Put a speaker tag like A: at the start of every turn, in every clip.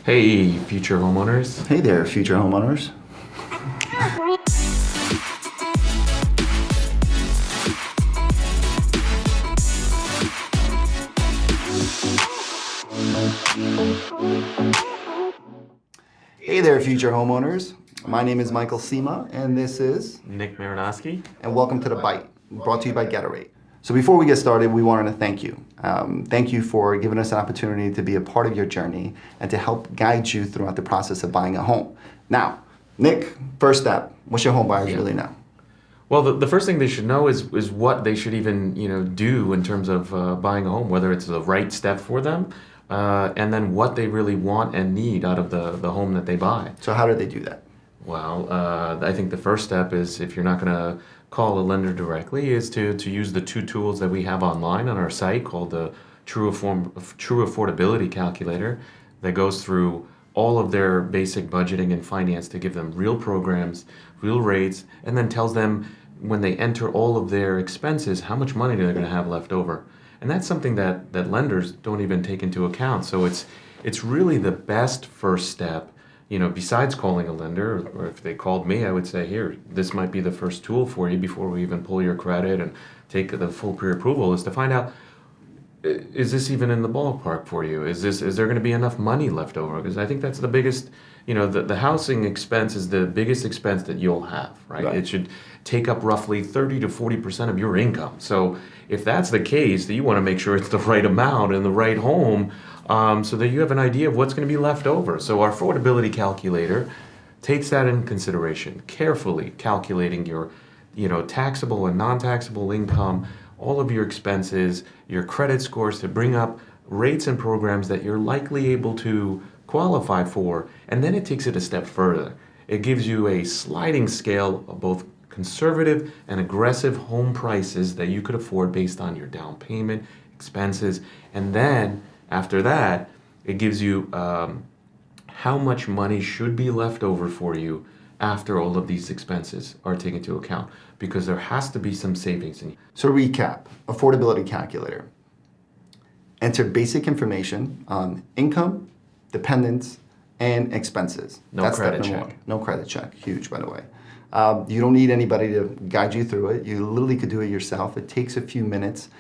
A: Hey, future homeowners.
B: Hey there, future homeowners. Hey there, future homeowners. My name is Michael Sema, and this is
A: Nick Marinowski.
B: and welcome to The Bite, brought to you by Gatorade. So before we get started, we wanted to thank you. Thank you for giving us an opportunity to be a part of your journey and to help guide you throughout the process of buying a home. Now, Nick, first step, what should home buyers really know?
A: Well, the first thing they should know is what they should even do in terms of buying a home, whether it's the right step for them, and then what they really want and need out of the home that they buy.
B: So how do they do that?
A: Well, I think the first step is, if you're not going to call a lender directly, is to use the two tools that we have online on our site called the True Affordability Calculator that goes through all of their basic budgeting and finance to give them real programs, real rates, and then tells them when they enter all of their expenses how much money they're going to have left over. And that's something that lenders don't even take into account. So it's really the best first step. Besides calling a lender, or if they called me, I would say, here, this might be the first tool for you before we even pull your credit and take the full pre-approval, is to find out, is this even in the ballpark for you? Is there going to be enough money left over? Because I think that's the biggest, the housing expense is the biggest expense that you'll have, right? It should take up roughly 30 to 40% of your income. So if that's the case, then you want to make sure it's the right amount in the right home, so that you have an idea of what's going to be left over. So our affordability calculator takes that in consideration, carefully calculating your, taxable and non-taxable income, all of your expenses, your credit scores, to bring up rates and programs that you're likely able to qualify for. And then it takes it a step further. It gives you a sliding scale of both conservative and aggressive home prices that you could afford based on your down payment, expenses, and then after that, it gives you how much money should be left over for you after all of these expenses are taken into account, because there has to be some savings.
B: So recap, affordability calculator. Enter basic information on income, dependents, and expenses.
A: That's credit
B: step number
A: check.
B: one. No credit check. Huge, by the way. You don't need anybody to guide you through it. You literally could do it yourself. It takes a few minutes.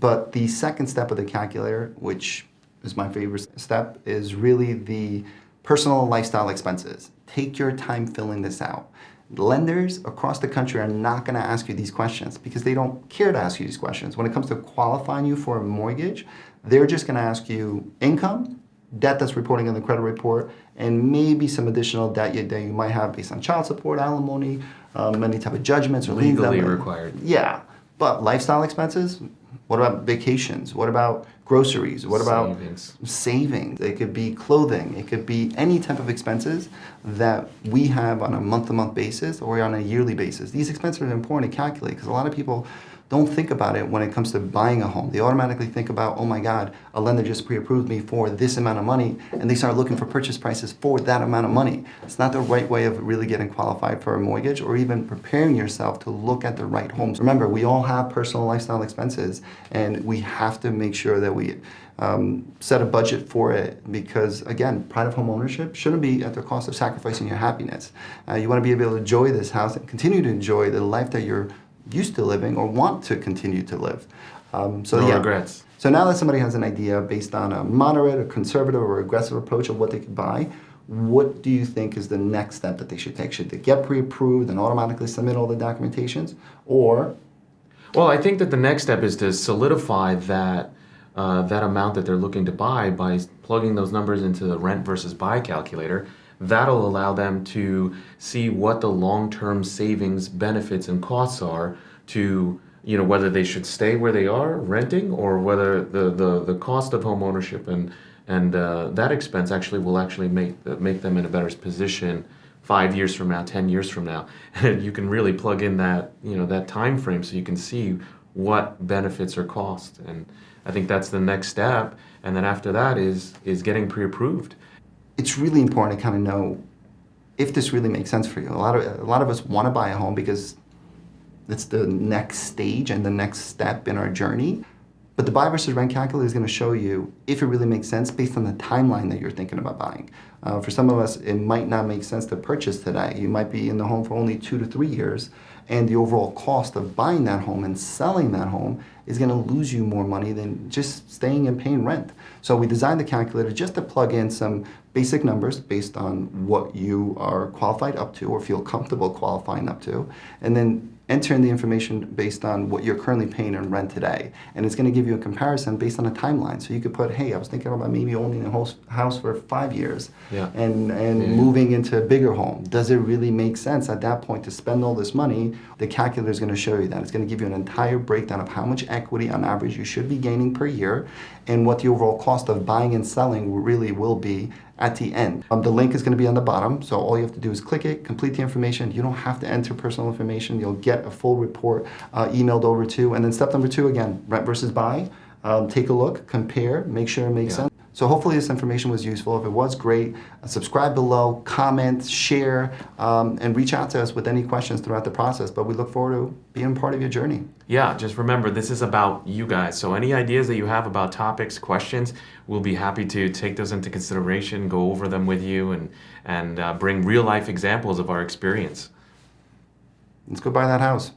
B: But the second step of the calculator, which is my favorite step, is really the personal and lifestyle expenses. Take your time filling this out. Lenders across the country are not going to ask you these questions because they don't care to ask you these questions. When it comes to qualifying you for a mortgage, they're just going to ask you income, debt that's reporting on the credit report, and maybe some additional debt that you might have based on child support, alimony, any type of judgments or liens.
A: Legally required.
B: Yeah, but lifestyle expenses, what about vacations? What about groceries? What about savings? It could be clothing. It could be any type of expenses that we have on a month-to-month basis or on a yearly basis. These expenses are important to calculate because a lot of people don't think about it when it comes to buying a home. They automatically think about, oh my God, a lender just pre-approved me for this amount of money, and they start looking for purchase prices for that amount of money. It's not the right way of really getting qualified for a mortgage or even preparing yourself to look at the right homes. Remember, we all have personal lifestyle expenses, and we have to make sure that we set a budget for it because, again, pride of home ownership shouldn't be at the cost of sacrificing your happiness. You want to be able to enjoy this house and continue to enjoy the life that you're used to living or want to continue to live.
A: No regrets.
B: So now that somebody has an idea based on a moderate, a conservative, or aggressive approach of what they could buy, what do you think is the next step that they should take? Should they get pre-approved and automatically submit all the documentations? Or?
A: Well, I think that the next step is to solidify that amount that they're looking to buy by plugging those numbers into the rent versus buy calculator. That'll allow them to see what the long-term savings, benefits, and costs are to, whether they should stay where they are renting or whether the cost of home ownership and that expense will actually make them in a better position 5 years from now, 10 years from now. And you can really plug in that, that time frame so you can see what benefits or costs. And I think that's the next step. And then after that is getting pre-approved.
B: It's really important to kind of know if this really makes sense for you. A lot of us want to buy a home because it's the next stage and the next step in our journey. But the buy versus rent calculator is going to show you if it really makes sense based on the timeline that you're thinking about buying. For some of us, it might not make sense to purchase today. You might be in the home for only 2 to 3 years, and the overall cost of buying that home and selling that home is going to lose you more money than just staying and paying rent. So we designed the calculator just to plug in some basic numbers based on what you are qualified up to or feel comfortable qualifying up to, and then enter in the information based on what you're currently paying in rent today. And it's going to give you a comparison based on a timeline. So you could put, hey, I was thinking about maybe owning a house for 5 years and moving into a bigger home. Does it really make sense at that point to spend all this money? The calculator is going to show you that. It's going to give you an entire breakdown of how much equity on average you should be gaining per year and what the overall cost of buying and selling really will be at the end. The link is going to be on the bottom, so all you have to do is click it, complete the information. You don't have to enter personal information. You'll get a full report emailed over to. And then step number 2, again, rent versus buy. Take a look, compare, make sure it makes sense. So hopefully this information was useful. If it was, great. Subscribe below, comment, share, and reach out to us with any questions throughout the process. But we look forward to being part of your journey.
A: Yeah, just remember, this is about you guys. So any ideas that you have about topics, questions, we'll be happy to take those into consideration, go over them with you, and bring real life examples of our experience.
B: Let's go buy that house.